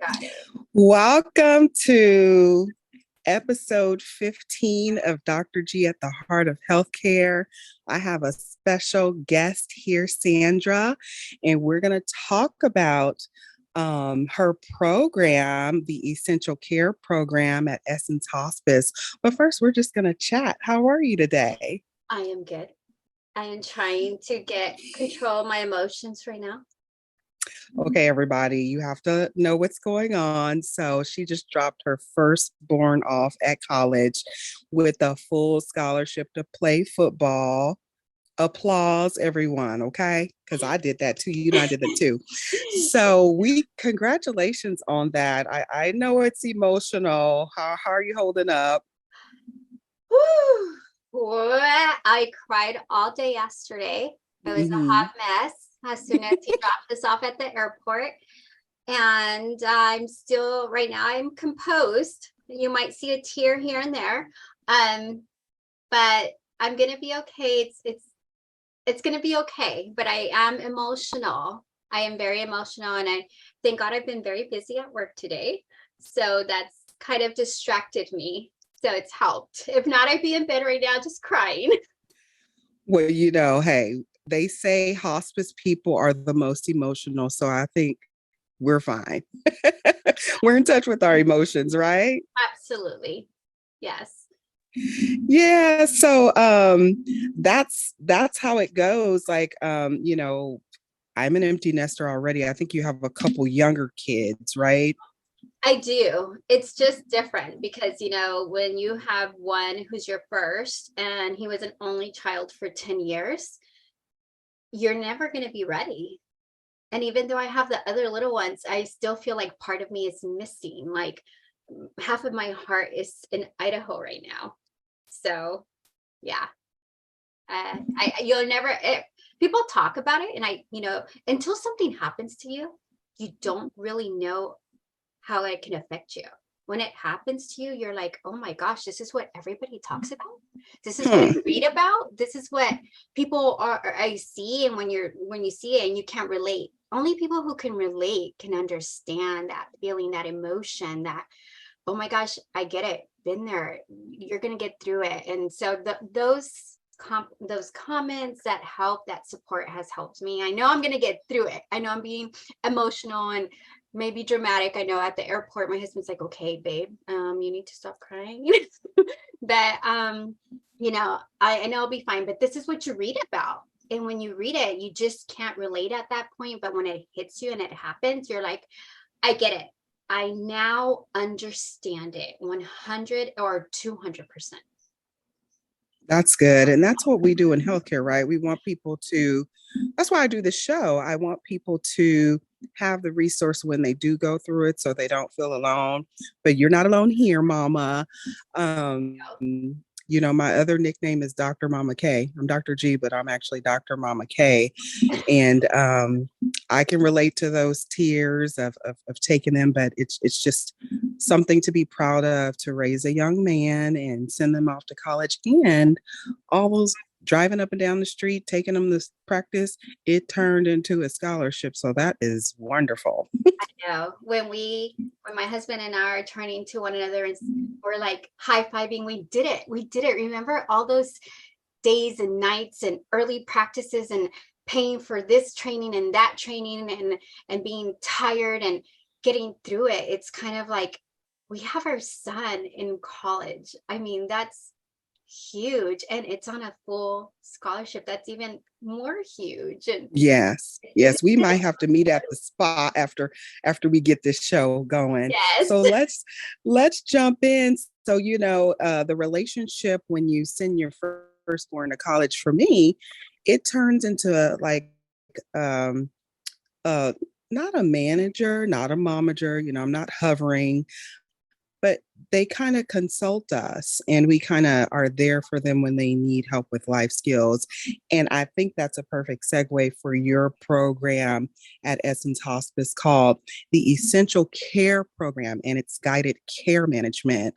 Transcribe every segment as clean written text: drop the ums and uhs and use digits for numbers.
Got it. Welcome to episode 15 of Dr. G at the Heart of Healthcare. I have a special guest here, Sandra, and we're going to talk about her program, the Essential Care Program at Essence Hospice. But first, we're just going to chat. How are you today? I am good. I am trying to get control of my emotions right now. Okay, everybody, you have to know what's going on. So she just dropped her firstborn off at college with a full scholarship to play football. Applause, everyone, okay? Because I did that too. You know, I did that too. So congratulations on that. I know it's emotional. How are you holding up? I cried all day yesterday. It was a hot mess as soon as he dropped us off at the airport. And I'm still, right now, I'm composed. You might see a tear here and there. But I'm going to be okay. It's going to be okay. But I am emotional. I am very emotional. And I thank God I've been very busy at work today. So that's kind of distracted me. So it's helped. If not, I'd be in bed right now just crying. Well, hey, they say hospice people are the most emotional. So I think we're fine. We're in touch with our emotions, right? Absolutely. Yes. Yeah. So that's how it goes. Like I'm an empty nester already. I think you have a couple younger kids, right? I do. It's just different because, when you have one who's your first and he was an only child for 10 years, you're never going to be ready. And even though I have the other little ones, I still feel like part of me is missing. Like half of my heart is in Idaho right now. So, yeah. You'll never, people talk about it. And until something happens to you, you don't really know how it can affect you. When it happens to you, you're like, oh my gosh, this is what everybody talks about. This is what I read about. This is what people I see. And when you see it and you can't relate, only people who can relate can understand that feeling, that emotion, that, oh my gosh, I get it. Been there. You're going to get through it. And so those comments that help, that support has helped me. I know I'm going to get through it. I know I'm being emotional and maybe dramatic. I know at the airport, my husband's like, okay, babe, you need to stop crying. But, I know I'll be fine, but this is what you read about. And when you read it, you just can't relate at that point. But when it hits you and it happens, you're like, I get it. I now understand it 100 or 200%. That's good. And that's what we do in healthcare, right? We want people that's why I do this show. I want people to have the resource when they do go through it so they don't feel alone. But you're not alone here, Mama. My other nickname is Dr. Mama K. I'm Dr. G, but I'm actually Dr. Mama K. And I can relate to those tears of taking them, but it's just something to be proud of, to raise a young man and send them off to college, and all those driving up and down the street, taking them to practice, it turned into a scholarship. So that is wonderful. I know. When my husband and I are turning to one another and we're like high-fiving, we did it. We did it. Remember all those days and nights and early practices and paying for this training and that training and being tired and getting through it. It's kind of like we have our son in college. I mean, that's huge, and it's on a full scholarship. That's even more huge. And yes, we might have to meet at the spot after we get this show going. Yes. So let's jump in. So the relationship when you send your firstborn to college, for me, it turns into like not a manager, not a momager, I'm not hovering, but they kind of consult us and we kind of are there for them when they need help with life skills. And I think that's a perfect segue for your program at Essence Hospice called the Essential Care Program, and it's guided care management.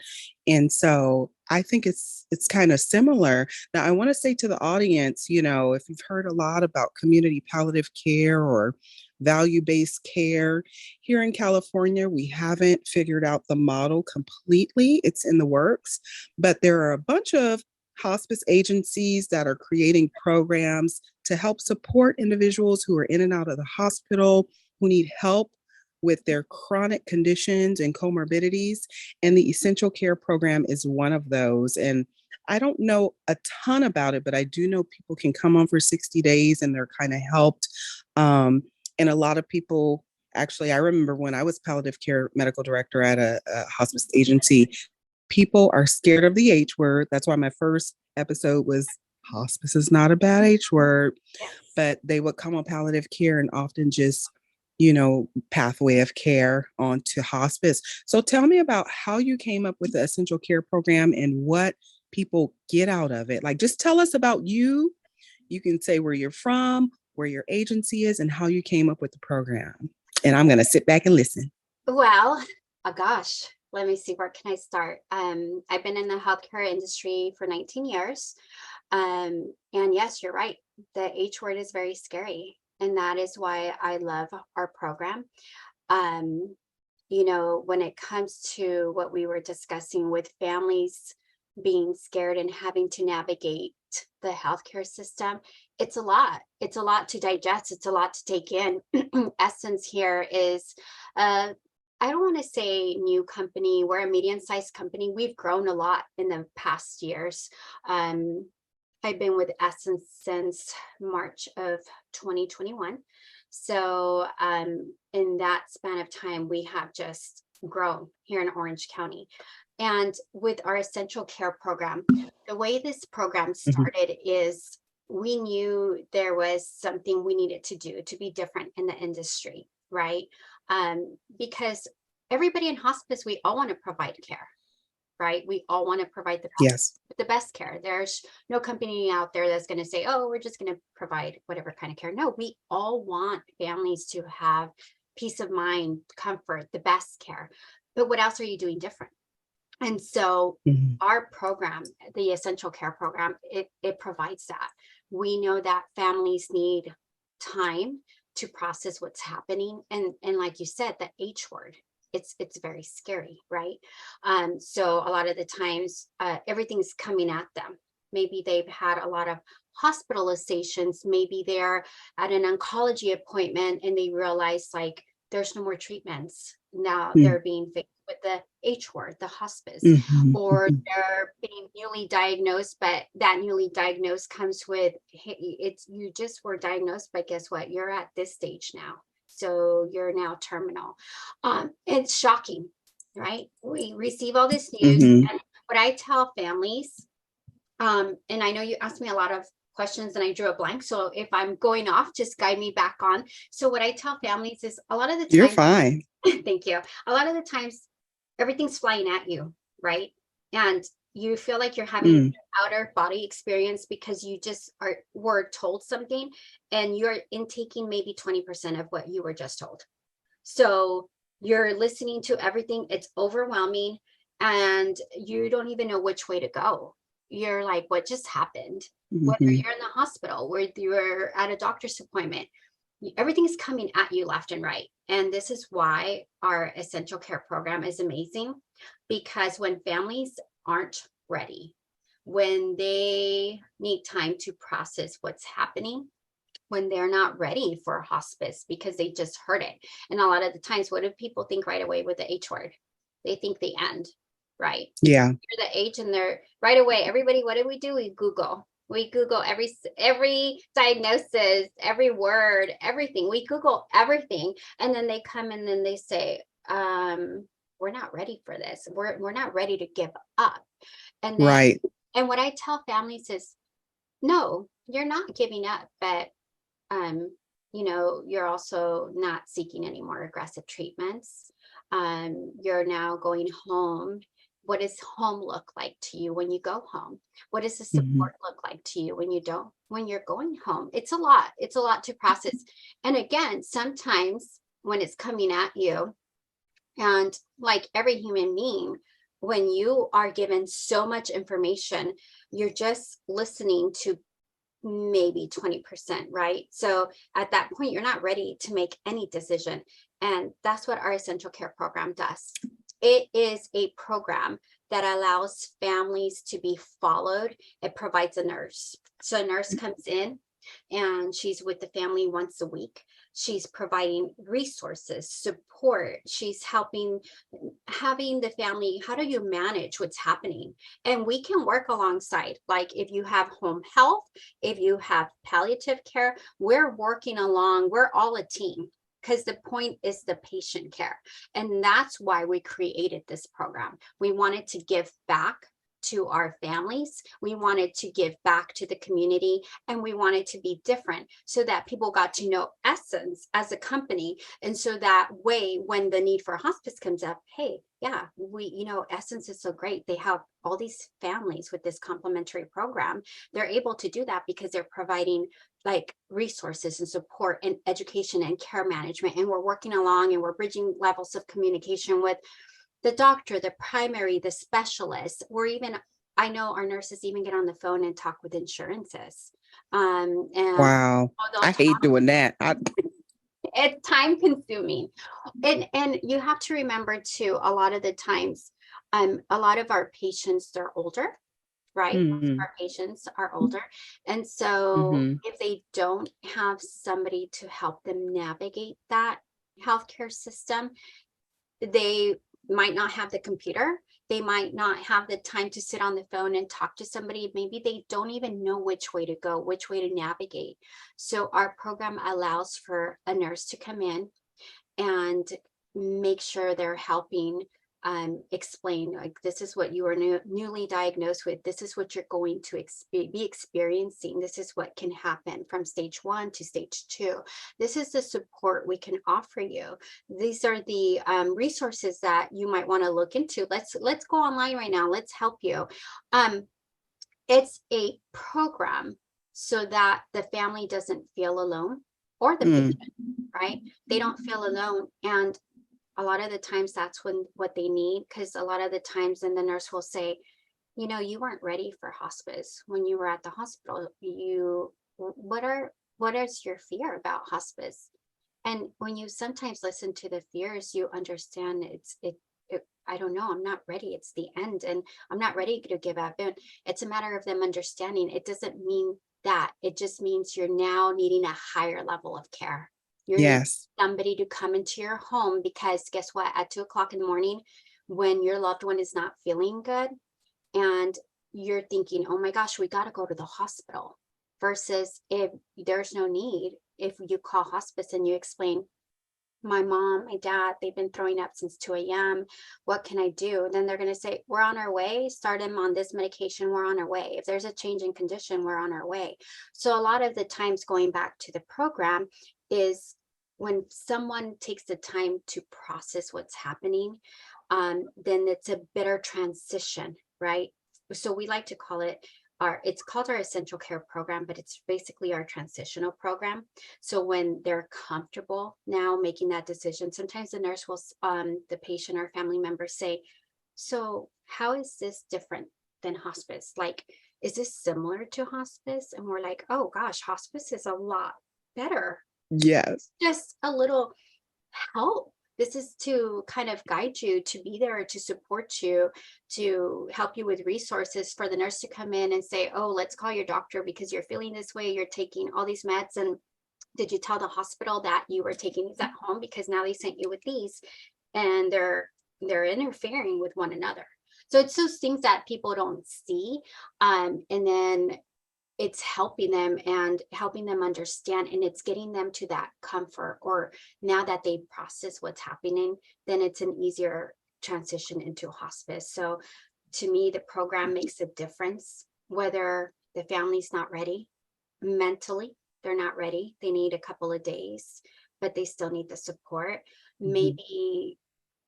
And so I think it's kind of similar. Now I want to say to the audience, you know, if you've heard a lot about community palliative care or value-based care, here in California, we haven't figured out the model completely. It's in the works, but there are a bunch of hospice agencies that are creating programs to help support individuals who are in and out of the hospital, who need help with their chronic conditions and comorbidities. And the Essential Care Program is one of those. And I don't know a ton about it, but I do know people can come on for 60 days and they're kind of helped. And a lot of people, actually, I remember when I was palliative care medical director at a hospice agency, people are scared of the H word. That's why my first episode was hospice is not a bad H word, Yes. but they would come on palliative care and often just, you know, pathway of care onto hospice. So tell me about how you came up with the Essential Care Program and what people get out of it. Like, just tell us about you. You can say where you're from, where your agency is, and how you came up with the program. And I'm going to sit back and listen. Well, oh gosh, let me see, where can I start? I've been in the healthcare industry for 19 years. And yes, you're right. The H word is very scary. And that is why I love our program. You know, when it comes to what we were discussing with families being scared and having to navigate the healthcare system, it's a lot. It's a lot to digest. It's a lot to take in. Essence here is, I don't want to say new company. We're a medium-sized company. We've grown a lot in the past years. I've been with Essence since March of 2021. So in that span of time, we have just grown here in Orange County. And with our essential care program, the way this program started is we knew there was something we needed to do to be different in the industry, right? Because everybody in hospice, we all want to provide care, right? We all want to provide Yes. the best care. There's no company out there that's going to say, oh, we're just going to provide whatever kind of care. No, we all want families to have peace of mind, comfort, the best care. But what else are you doing different? And so our program, the Essential Care Program, it provides that. We know that families need time to process what's happening. And like you said, the H word, it's very scary, right? So a lot of the times everything's coming at them. Maybe they've had a lot of hospitalizations. Maybe they're at an oncology appointment and they realize like there's no more treatments. Now they're being faced with the H word, the hospice, or they're being newly diagnosed, but that newly diagnosed comes with, hey, it's you just were diagnosed, but guess what? You're at this stage now. So you're now terminal. It's shocking, right? We receive all this news. And what I tell families, and I know you asked me a lot of questions and I drew a blank. So if I'm going off, just guide me back on. So what I tell families is a lot of the time, you're fine. Thank you. A lot of the times everything's flying at you, right? And you feel like you're having an outer body experience because you just were told something and you're intaking maybe 20% of what you were just told. So you're listening to everything. It's overwhelming and you don't even know which way to go. You're like, what just happened? Whether you're in the hospital, whether you're at a doctor's appointment, everything's coming at you left and right. And this is why our essential care program is amazing, because when families aren't ready, when they need time to process what's happening, when they're not ready for hospice because they just heard it. And a lot of the times, what do people think right away with the H word? They think the end, right? Yeah. You're the H and they're right away. Everybody, what do? We Google. We Google every diagnosis, every word, everything. We Google everything. And then they come and then they say, we're not ready for this. We're not ready to give up. And then, right. And what I tell families is, no, you're not giving up, but you're also not seeking any more aggressive treatments. You're now going home. What does home look like to you when you go home? What does the Mhm. support look like to you when you're going home? It's a lot. It's a lot to process. And again, sometimes when it's coming at you, and like every human being, when you are given so much information, you're just listening to maybe 20%, right? So at that point, you're not ready to make any decision. And that's what our essential care program does. It is a program that allows families to be followed. It provides a nurse. So a nurse comes in and she's with the family once a week. She's providing resources, support. She's helping having the family, how do you manage what's happening? And we can work alongside, like if you have home health, if you have palliative care, we're working along, we're all a team, because the point is the patient care. And that's why we created this program. We wanted to give back to our families. We wanted to give back to the community, and we wanted to be different so that people got to know Essence as a company. And so that way, when the need for hospice comes up, hey, yeah, Essence is so great. They have all these families with this complementary program. They're able to do that because they're providing like resources and support and education and care management. And we're working along and we're bridging levels of communication with the doctor, the primary, the specialist, or even I know our nurses even get on the phone and talk with insurances. And Wow. they'll I talk, hate doing that. it's time consuming. And you have to remember too, a lot of the times, a lot of our patients, they're older, right? Most of Mm, our patients are older. And so mhm. if they don't have somebody to help them navigate that healthcare system, they might not have the computer. They might not have the time to sit on the phone and talk to somebody. Maybe they don't even know which way to go, which way to navigate. So our program allows for a nurse to come in and make sure they're helping explain, like, this is what you are newly diagnosed with. This is what you're going to be experiencing. This is what can happen from stage 1 to stage 2. This is the support we can offer you. These are the resources that you might want to look into. Let's go online right now. Let's help you. Um, it's a program so that the family doesn't feel alone, or the Mm, patient, right? They don't feel alone. And a lot of the times that's when what they need, because a lot of the times then the nurse will say, you weren't ready for hospice when you were at the hospital. What is your fear about hospice? And when you sometimes listen to the fears, you understand I don't know, I'm not ready. It's the end, and I'm not ready to give up. And it's a matter of them understanding. It doesn't mean that. It just means you're now needing a higher level of care. You're needing yes. somebody to come into your home, because guess what? At 2 o'clock in the morning, when your loved one is not feeling good and you're thinking, oh my gosh, we got to go to the hospital, versus if there's no need, if you call hospice and you explain, my mom, my dad, they've been throwing up since 2 a.m. What can I do? Then they're going to say, we're on our way. Start him on this medication. We're on our way. If there's a change in condition, we're on our way. So a lot of the times, going back to the program, is when someone takes the time to process what's happening, then it's a better transition, right? So we like to call it it's called our essential care program, but it's basically our transitional program. So when they're comfortable now making that decision, sometimes the nurse will, the patient or family member say, so how is this different than hospice? Like, is this similar to hospice? And we're like, oh gosh, hospice is a lot better. Yes. Just a little help. This is to kind of guide you, to be there, to support you, to help you with resources, for the nurse to come in and say, oh, let's call your doctor because you're feeling this way. You're taking all these meds. And did you tell the hospital that you were taking these at home? Because now they sent you with these, and they're interfering with one another. So it's those things that people don't see. And then it's helping them and helping them understand, and it's getting them to that comfort, or now that they process what's happening, then it's an easier transition into hospice. So to me, the program makes a difference, whether the family's not ready mentally, they're not ready, they need a couple of days, but they still need the support. Mhm. Maybe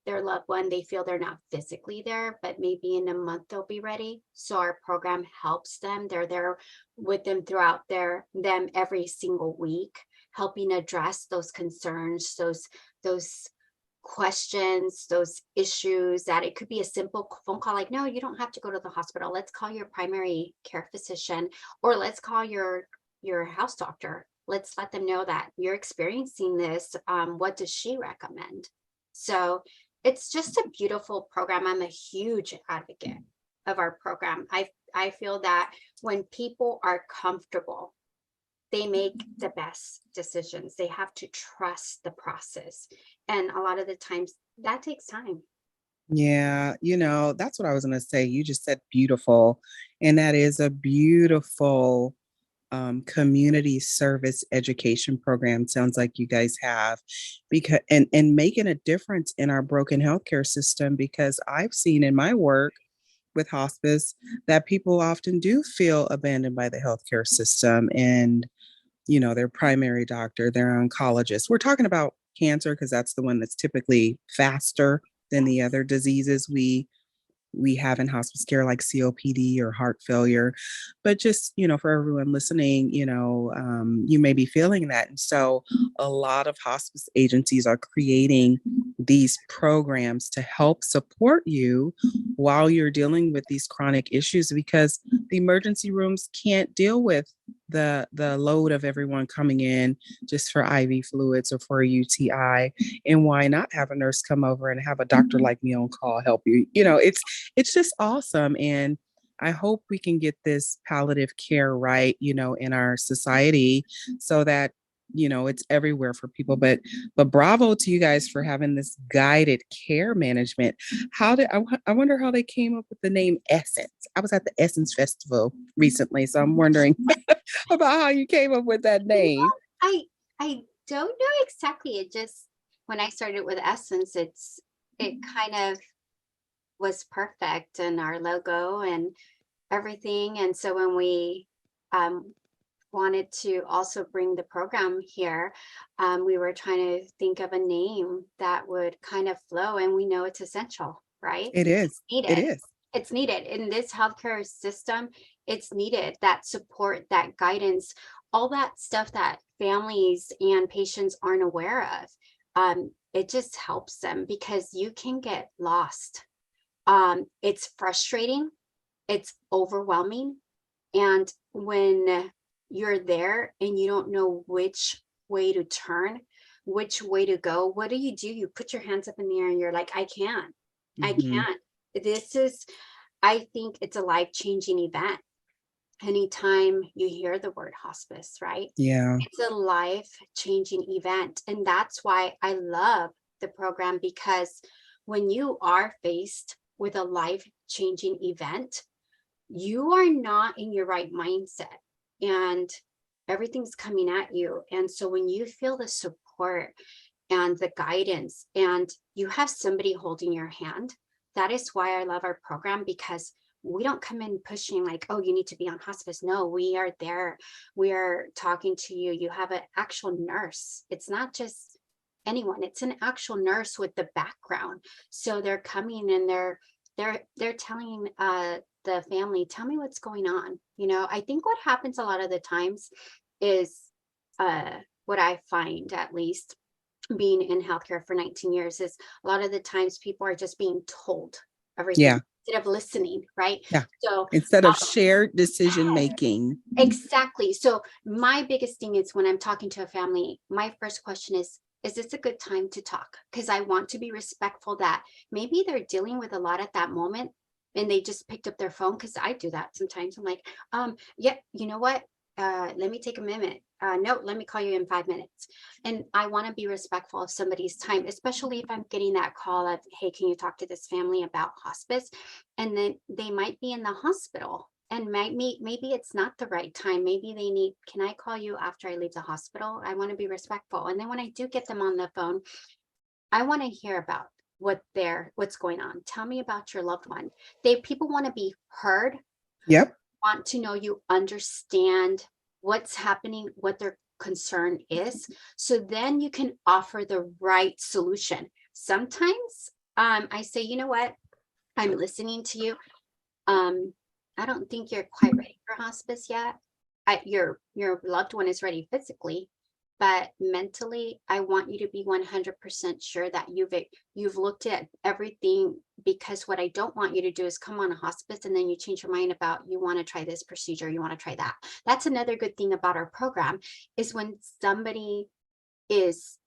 their loved one, they feel they're not physically there, but maybe in a month they'll be ready. So our program helps them. They're there with them throughout them every single week, helping address those concerns, those questions, those issues. That it could be a simple phone call like, no, you don't have to go to the hospital. Let's call your primary care physician, or let's call your house doctor. Let's let them know that you're experiencing this. What does she recommend? So it's just a beautiful program. I'm a huge advocate of our program. I feel that when people are comfortable, they make the best decisions. They have to trust the process. And a lot of the times that takes time. Yeah, that's what I was going to say. You just said beautiful, and that is a beautiful community service education program. Sounds like you guys have, because and making a difference in our broken healthcare system. Because I've seen in my work with hospice that people often do feel abandoned by the healthcare system, and their primary doctor, their oncologist. We're talking about cancer because that's the one that's typically faster than the other diseases we have in hospice care, like COPD or heart failure. But just, for everyone listening, you may be feeling that. And so a lot of hospice agencies are creating these programs to help support you while you're dealing with these chronic issues, because the emergency rooms can't deal with the load of everyone coming in just for IV fluids or for a UTI. And why not have a nurse come over and have a doctor like me on call help you? It's just awesome. And I hope we can get this palliative care right, in our society, so that, it's everywhere for people. But bravo to you guys for having this guided care management. I wonder how they came up with the name Essence. I was at the Essence Festival recently, so I'm wondering about how you came up with that name. I don't know exactly. It just, when I started with Essence, it kind of was perfect, and our logo and everything. And so when we wanted to also bring the program here, we were trying to think of a name that would kind of flow, and we know it's essential, right? It is. It Needed. is. It's needed in this healthcare system. It's needed, that support, that guidance, all that stuff that families and patients aren't aware of. It just helps them, because you can get lost. It's frustrating, it's overwhelming. And when you're there and you don't know which way to turn, which way to go, what do? You put your hands up in the air and you're like, I can't, I Mhm. can't. This is, I think it's a life-changing event. Anytime you hear the word hospice, right? Yeah. It's a life-changing event. And that's why I love the program, because when you are faced with a life-changing event, you are not in your right mindset, and everything's coming at you. And so when you feel the support and the guidance, and you have somebody holding your hand, that is why I love our program, because we don't come in pushing like, oh, you need to be on hospice. No, we are there. We are talking to you. You have an actual nurse. It's not just anyone. It's an actual nurse with the background. So they're coming and they're telling the family, tell me what's going on. I think what happens a lot of the times is, what I find, at least being in healthcare for 19 years, is a lot of the times people are just being told everything Yeah. instead of listening, right? Yeah. So Instead of shared decision uh, making. exactly. So my biggest thing is, when I'm talking to a family, my first question is this a good time to talk? Because I want to be respectful that maybe they're dealing with a lot at that moment, and they just picked up their phone, because I do that sometimes. I'm like, yeah, you know what? Let me take a minute. No, let me call you in 5 minutes. And I want to be respectful of somebody's time, especially if I'm getting that call of, hey, can you talk to this family about hospice? And then they might be in the hospital, and maybe it's not the right time. Maybe they need, can I call you after I leave the hospital? I want to be respectful. And then when I do get them on the phone, I want to hear about what's going on. Tell me about your loved one. People want to be heard, Yep. want to know you understand what's happening, what their concern is. So then you can offer the right solution. Sometimes I say, you know what? I'm listening to you. Um, I don't think you're quite ready for hospice yet. Your loved one is ready physically, but mentally, I want you to be 100% sure that you've looked at everything, because what I don't want you to do is come on a hospice and then you change your mind about you want to try this procedure, you want to try that. That's another good thing about our program is when somebody is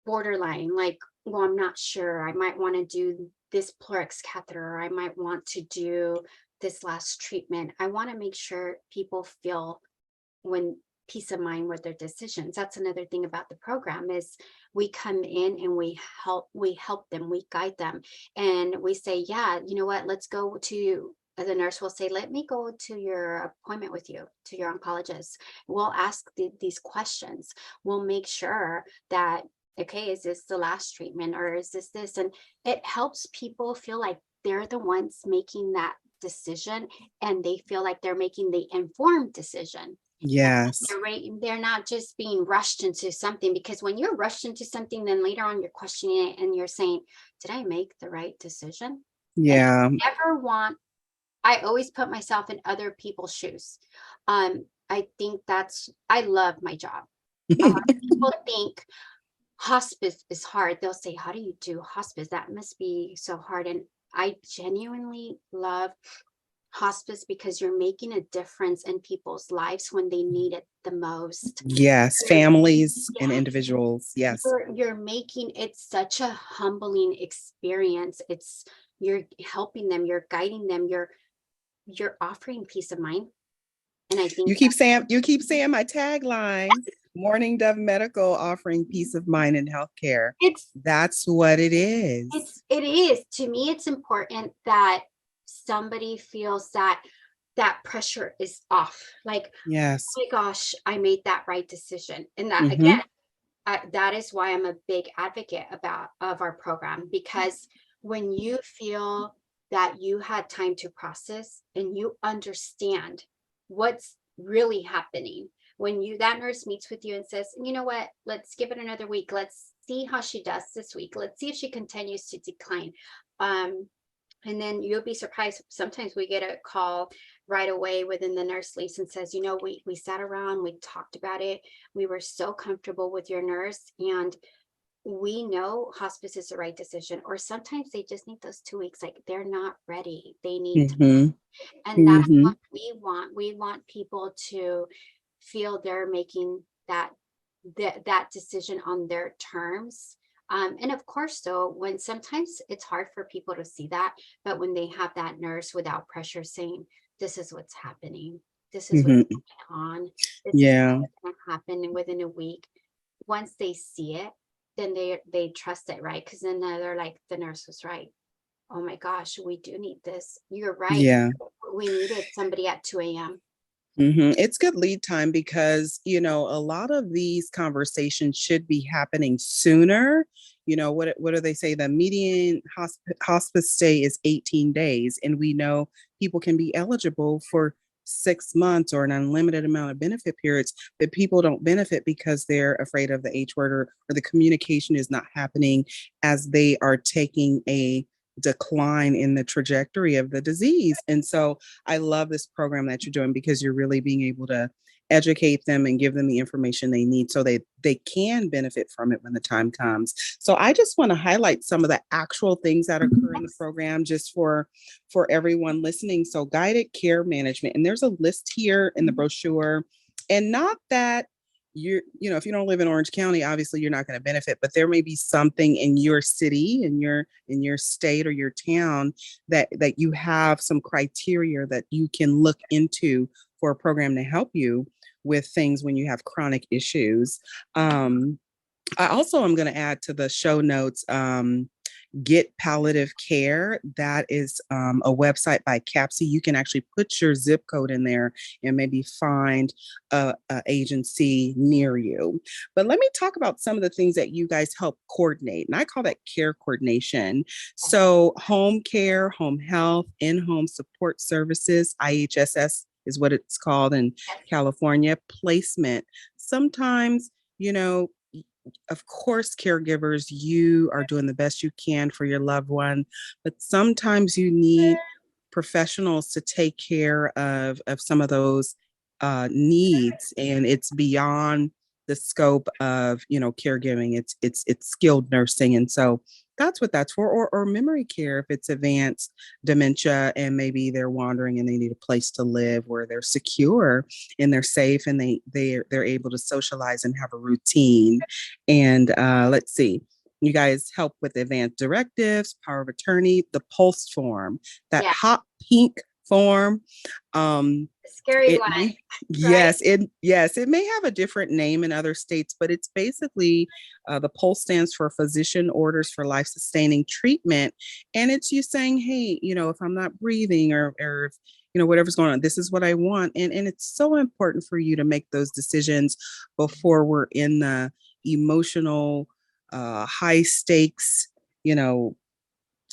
borderline, like, well, I'm not sure. I might want to do this Plex catheter, or I might want to do this last treatment. I want to make sure people feel when peace of mind with their decisions. That's another thing about the program is we come in and we help them, we guide them, and we say, yeah, you know what, let's go to the nurse will say, let me go to your appointment with you, to your oncologist. We'll ask these questions. We'll make sure that, okay, is this the last treatment or is this? And it helps people feel like they're the ones making that decision, and they feel like they're making the informed decision. Yes. They're not just being rushed into something, because when you're rushed into something, then later on you're questioning it and you're saying, did I make the right decision? And Yeah. I always put myself in other people's shoes. I think I love my job. A lot of people think hospice is hard. They'll say, how do you do hospice? That must be so hard. And I genuinely love hospice because you're making a difference in people's lives when they need it the most. Yes. Families and individuals. Yes. You're making it such a humbling experience. You're helping them, you're guiding them, you're offering peace of mind. And I think You keep saying my tagline, Morning Dove Medical, offering peace of mind in healthcare. it's That's what it is. it is, to me, it's important that somebody feels that that pressure is off. Like, Yes. oh my gosh, I made that right decision. And that again, Mm-hmm. that is why I'm a big advocate of our program, because when you feel that you had time to process and you understand what's really happening, when that nurse meets with you and says, you know what, let's give it another week, let's see how she does this week, let's see if she continues to decline. And then you'll be surprised. Sometimes we get a call right away within the nurse leaves and says, you know, we sat around, we talked about it. We were so comfortable with your nurse, and we know hospice is the right decision. Or sometimes they just need those 2 weeks. Like, they're not ready. They need Mm-hmm. and that's Mm-hmm. what we want. We want people to feel they're making that decision on their terms. And of course, though, when sometimes it's hard for people to see that, but when they have that nurse without pressure saying, this is what's happening, this is what's Mm-hmm. going on, this is Yeah. what's going to happen within a week. Once they see it, then they trust it, right? Because then they're like, the nurse was right. Oh my gosh, we do need this. You're right. Yeah. We needed somebody at 2 a.m. It's good lead time because, a lot of these conversations should be happening sooner. What do they say? The median hospice stay is 18 days, and we know people can be eligible for 6 months or an unlimited amount of benefit periods, but people don't benefit because they're afraid of the H word, or the communication is not happening as they are taking a decline in the trajectory of the disease. And so I love this program that you're doing because you're really being able to educate them and give them the information they need so they can benefit from it when the time comes. So I just want to highlight some of the actual things that occur in the program just for everyone listening. So guided care management, and there's a list here in the brochure, and not that if you don't live in Orange County, obviously you're not going to benefit, but there may be something in your city, in your state or your town that you have some criteria that you can look into for a program to help you with things when you have chronic issues. I also am going to add to the show notes, Get Palliative Care. That is a website by CAPSI. You can actually put your zip code in there and maybe find a agency near you. But let me talk about some of the things that you guys help coordinate. And I call that care coordination. So home care, home health, in-home support services, IHSS is what it's called in California, placement. Sometimes, of course, caregivers, you are doing the best you can for your loved one, but sometimes you need professionals to take care of some of those needs, and it's beyond the scope of caregiving. It's skilled nursing, and so that's what that's for. Or memory care if it's advanced dementia and maybe they're wandering and they need a place to live where they're secure and they're safe and they're able to socialize and have a routine. And let's see, you guys help with advanced directives, power of attorney, the pulse form, that Yeah, hot pink form. Um, scary it one, may, right? yes, it may have a different name in other states, but it's basically the pulse stands for physician orders for life sustaining treatment, and it's you saying, hey, if I'm not breathing or if whatever's going on, this is what I want, and it's so important for you to make those decisions before we're in the emotional, high stakes, you know,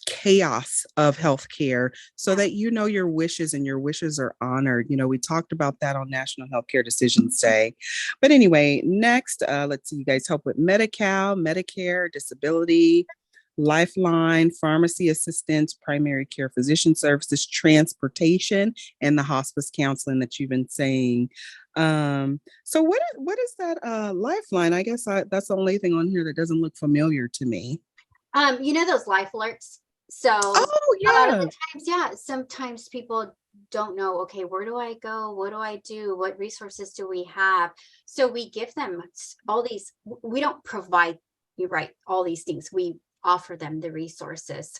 chaos of healthcare so Yeah. that your wishes and your wishes are honored. We talked about that on National Healthcare Decisions Day. But anyway, next, let's see, you guys help with Medi-Cal, Medicare, disability, Lifeline, pharmacy assistance, primary care physician services, transportation, and the hospice counseling that you've been saying. So what is that Lifeline? I guess that's the only thing on here that doesn't look familiar to me. Those life alerts. So Oh a lot of yeah. the times, yeah, sometimes people don't know, okay, where do I go? What do I do? What resources do we have? So we give them all these, we don't provide you right all these things. We offer them the resources.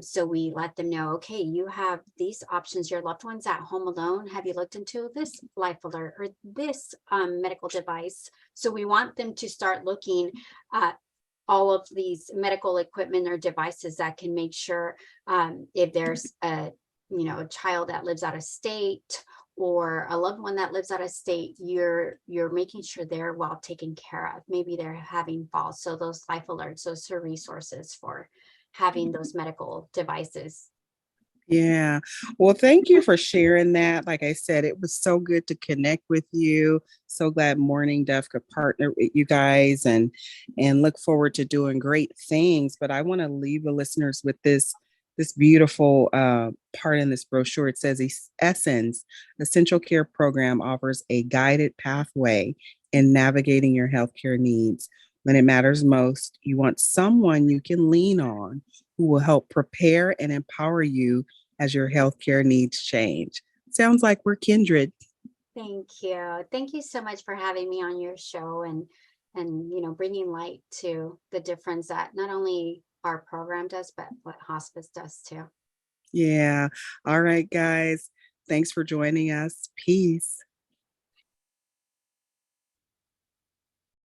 So we let them know, okay, you have these options. Your loved one's at home alone. Have you looked into this life alert or this medical device? So we want them to start looking at all of these medical equipment or devices that can make sure if there's a child that lives out of state or a loved one that lives out of state, you're making sure they're well taken care of. Maybe they're having falls, so those life alerts, those are resources for having those medical devices. Yeah. Well, thank you for sharing that. Like I said, it was so good to connect with you. So glad Mourning Deaf could partner with you guys and look forward to doing great things. But I want to leave the listeners with this beautiful part in this brochure. It says Essence Essential Care Program offers a guided pathway in navigating your healthcare needs. When it matters most, you want someone you can lean on who will help prepare and empower you as your healthcare needs change. Sounds like we're kindred. Thank you. Thank you so much for having me on your show and bringing light to the difference that not only our program does, but what hospice does too. Yeah. All right, guys. Thanks for joining us. Peace.